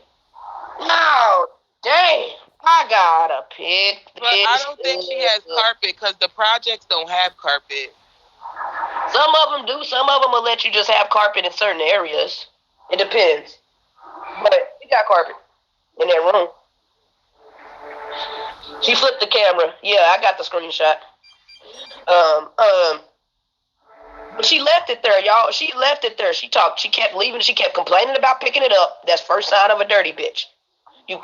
no, dang, I gotta pick this. But I don't think she has carpet because the projects don't have carpet. Some of them do. Some of them will let you just have carpet in certain areas. It depends. But she got carpet in that room. She flipped the camera. Yeah, I got the screenshot. But she left it there, y'all. She left it there. She kept leaving. She kept complaining about picking it up. That's first sign of a dirty bitch. You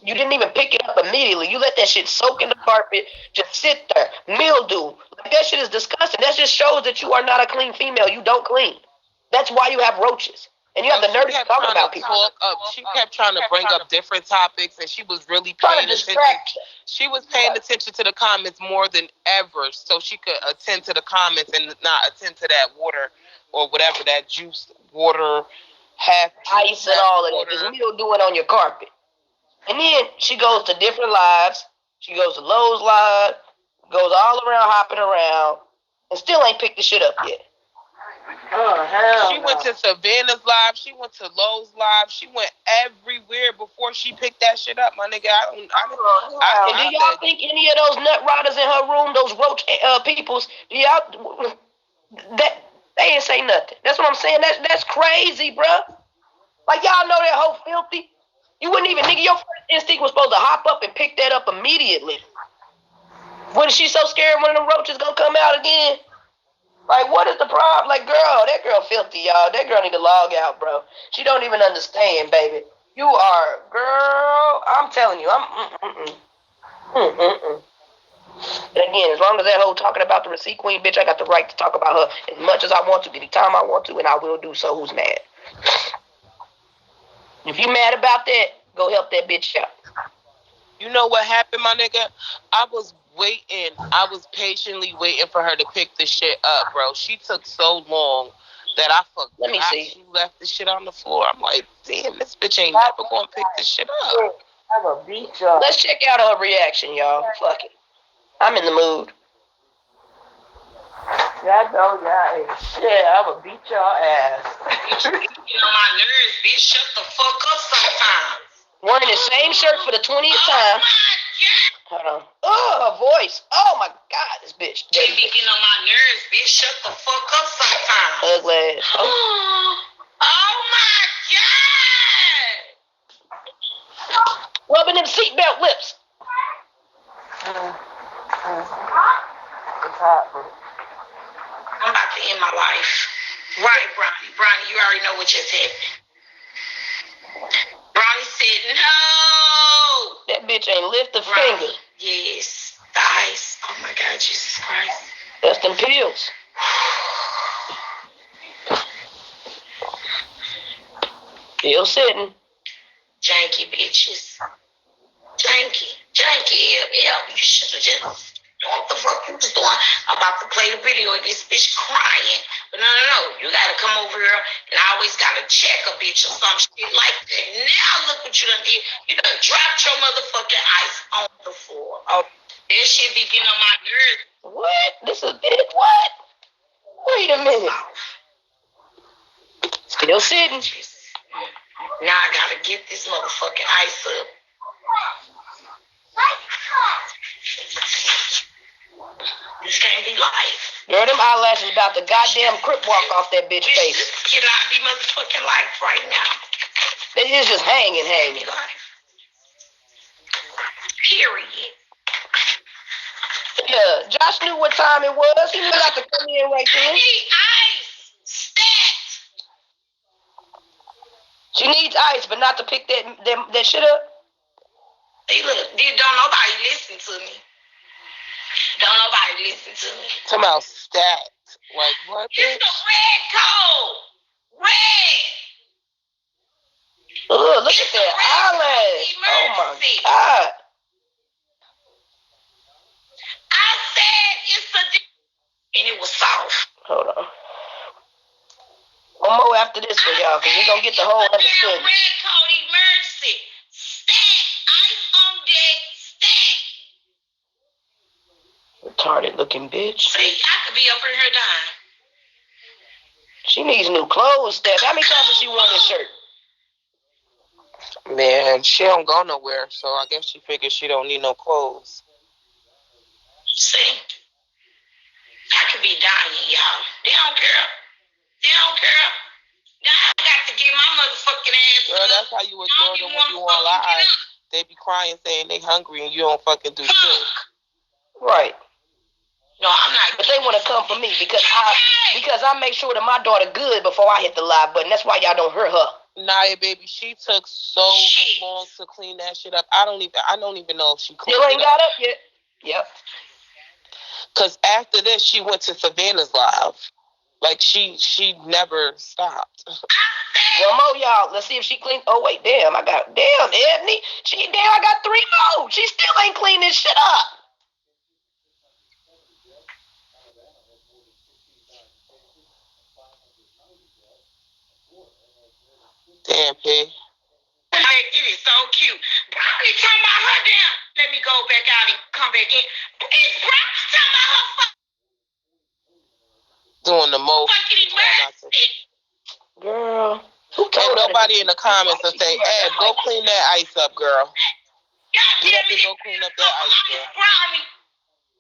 didn't even pick it up immediately. You let that shit soak in the carpet, just sit there, mildew. Like, that shit is disgusting. That just shows that you are not a clean female. You don't clean. That's why you have roaches. And you have the nerve to talk about people. She kept trying to bring up different topics, and she was really paying attention. She was paying attention to the comments more than ever, so she could attend to the comments and not attend to that water or whatever, that juice, water, half juice, ice and all of that. Just mildewing on your carpet. And then she goes to different lives. She goes to Lowe's live, goes all around hopping around, and still ain't picked the shit up yet. Oh, hell she went to Savannah's live. She went to Lowe's live. She went everywhere before she picked that shit up, my nigga. And do y'all think any of those nut riders in her room, those roach peoples, do y'all that they ain't say nothing? That's what I'm saying. That's crazy, bruh. Like, y'all know that whole filthy. You wouldn't even, nigga. Your first instinct was supposed to hop up and pick that up immediately. When she so scared one of them roaches gonna come out again? Like, what is the problem? Like, that girl filthy, y'all. That girl need to log out, bro. She don't even understand, baby. You are, girl, I'm telling you, And again, as long as that hoe talking about the receipt queen, bitch, I got the right to talk about her as much as I want to, anytime I want to, and I will do so. Who's mad? If you mad about that, go help that bitch out. You know what happened, my nigga? I was patiently waiting for her to pick the shit up, bro. She took so long that I forgot. Let me see. She left the shit on the floor. I'm like, damn, this bitch ain't never gonna pick this shit up. I'm gonna beat y'all. Let's check out her reaction, y'all. Fuck it. I'm in the mood. Y'all know y'all ain't shit. I'm gonna beat y'all ass. You get on my nerves, bitch. Shut the fuck up sometimes. Wearing the same shirt for the 20th time. Hold on. Oh, her voice. Oh my God, this bitch. They be getting on my nerves, bitch. Shut the fuck up sometimes. Ugly ass. Oh my God. Rubbing them seatbelt lips. It's hot, bro. I'm about to end my life. Right, Bronny. Bronny, you already know what just happened. Bronny said no. That bitch ain't lift a finger. Yes. The ice. Oh my God, Jesus Christ. That's them pills. Still sitting. Janky bitches. Janky. You should have just what the fuck you was doing. I'm about to play the video of this bitch crying. But no. You gotta come over here and I always gotta check a bitch or some shit like that. Now look what you done did. You done dropped your motherfucking ice on the floor. Oh, that shit be getting on my nerves. What? This is it? What? Wait a minute. Still sitting. Now I gotta get this motherfucking ice up. This can't be life. Girl, them eyelashes about to goddamn crip walk off that bitch face. This cannot be motherfucking life right now. It is just hanging. Life. Period. Yeah, Josh knew what time it was. He knew not to come in right I then. need ice. Stat. She needs ice, but not to pick that shit up. Hey, look, don't nobody listen to me. Don't nobody listen to me. Talking about stat. Like, what, bitch? It's a red code. Red. Ugh, look at that eyelash. Oh, my God. I said it's a... And it was soft. Hold on. One more after this one, y'all, because we're going to get the whole understanding. Red code emergency. Stat. Ice on deck. Stat. Retarded looking bitch. See, I could be up in here dying. She needs new clothes, Steph. How many times has she worn this shirt? Man, she don't go nowhere, so I guess she figures she don't need no clothes. See? I could be dying, y'all. They don't care. They don't care. Now I got to get my motherfucking ass Girl, up. that's how you ignore them when you on live. They be crying saying they hungry and you don't fucking do shit. Right. No, I'm not. But they want to come for me because I make sure that my daughter good before I hit the live button. That's why y'all don't hear her. Nah, baby, she took so long to clean that shit up. I don't even know if she cleaned Still ain't it got up yet. Yep. Cause after this, she went to Savannah's live. Like she never stopped. One more, y'all. Let's see if she clean. Oh wait, damn! I got Ebony. I got 3 more. She still ain't clean this shit up. Damn, P. It is so cute. Brownie talking about her down. Let me go back out and come back in. It's Brownie talking about her Doing the most. Girl. Who told Ain't her nobody in the comments to say, Ed, go clean that ice up, girl. Get up and go clean up that ice, girl.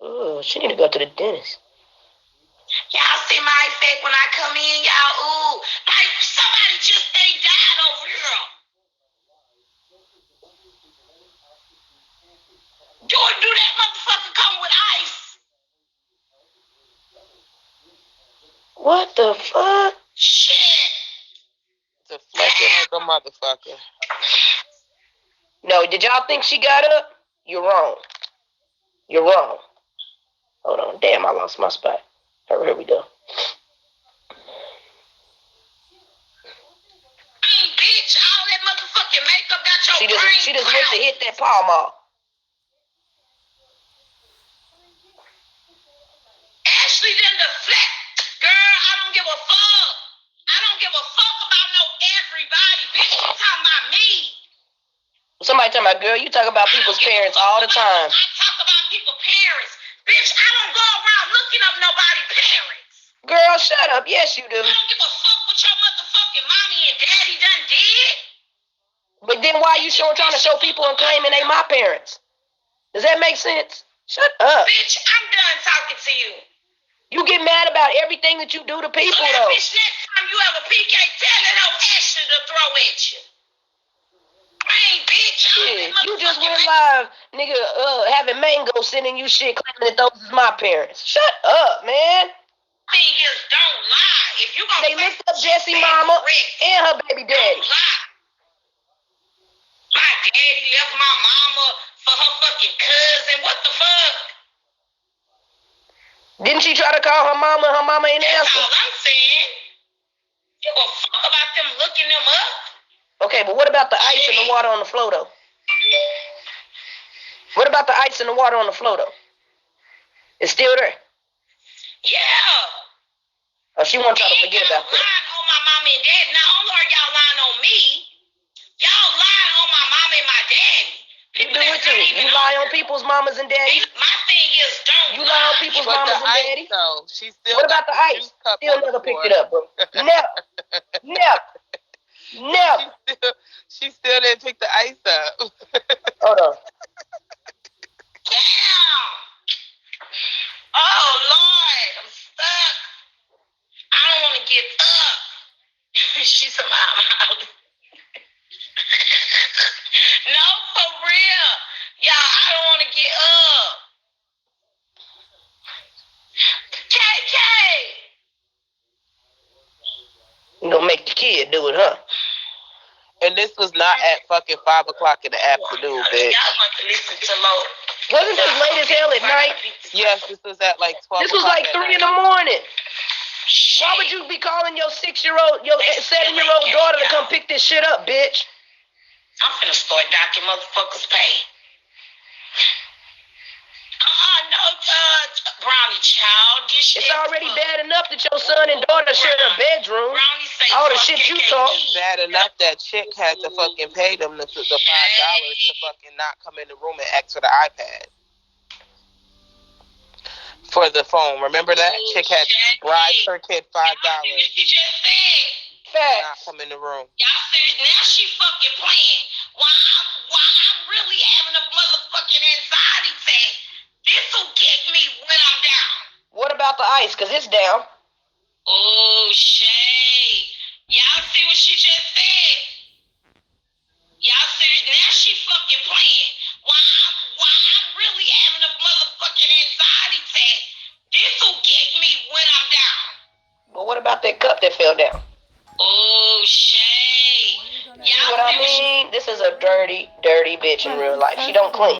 Oh, she need to go to the dentist. Y'all see my effect when I come in, y'all? Ooh, like somebody just died over here. Do that motherfucker come with ice? What the fuck? Shit. Deflecting like a motherfucker. No, did y'all think she got up? You're wrong. You're wrong. Hold on. Damn, I lost my spot. Here we go. Bitch, all that motherfucking makeup got your brain. She just went to hit that palm off. Ashley done deflect. Girl, I don't give a fuck. I don't give a fuck about no everybody. Bitch, you talking about me. Somebody talking about, girl, you talk about people's parents all the time. I talk about people's parents. Bitch, I don't go around looking up nobody's parents. Girl, shut up. Yes, you do. I don't give a fuck what your motherfucking mommy and daddy done did. But then why you trying to show people and claiming they my parents? Does that make sense? Shut up. Bitch, I'm done talking to you. You get mad about everything that you do to people, though. Bitch, next time you have a PK, tell that old Ashley to throw at you. Hey, bitch. Shit, you just went live, nigga, having Mango sending you shit claiming that those is my parents. Shut up, man. Thing is, don't lie. If you gonna They lift up Jessie mama and her baby daddy. Don't lie. My daddy left my mama for her fucking cousin. What the fuck? Didn't she try to call her mama and her mama ain't answer? That's all I'm saying. You gonna fuck about them looking them up? Okay, but what about the ice and the water on the floor, though? What about the ice and the water on the floor, though? It's still there. Yeah. Oh, she won't try to forget about that. Lying on my mama and daddy. Not only are y'all lying on me, y'all lying on my mama and my daddy. You do it too. You lie on people's mamas and daddies. My thing is, don't you lie on people's mamas and daddies. Though, she still what about the ice? Still never picked it up, bro. Never. She still didn't pick the ice up. Hold on. Damn. Oh, Lord. I'm stuck. I don't want to get up. She's a mama. No, for real. Y'all, I don't want to get up. make the kid do it, huh? And this was not at fucking 5 o'clock in the afternoon, bitch. Y'all want to listen to Lord. Wasn't this late as hell at night? Yes, this was at like 12 This was o'clock like at 3 night. in the morning. Why would you be calling your 7-year-old daughter to come pick this shit up, bitch? I'm finna start docking motherfuckers' pay. No, Brownie, childish. It's already bad enough that your son and daughter share a bedroom. All the shit you talk. It's bad enough that chick had to fucking pay them the $5 to fucking not come in the room and ask for the iPad. For the phone. Remember that? Chick had bribed her kid $5. She just said. Facts. Not come in the room. Y'all serious? Now she fucking playing. Why I'm really having a motherfucking anxiety attack. This'll kick me when I'm down. What about the ice? Cause it's down. Oh, Shay. Y'all see what she just said? Y'all serious? Now she fucking playing. Why I'm really having a motherfucking anxiety attack. This'll kick me when I'm down. But what about that cup that fell down? Oh, Shay. See what I mean? This is a dirty, dirty bitch in real life. She don't clean.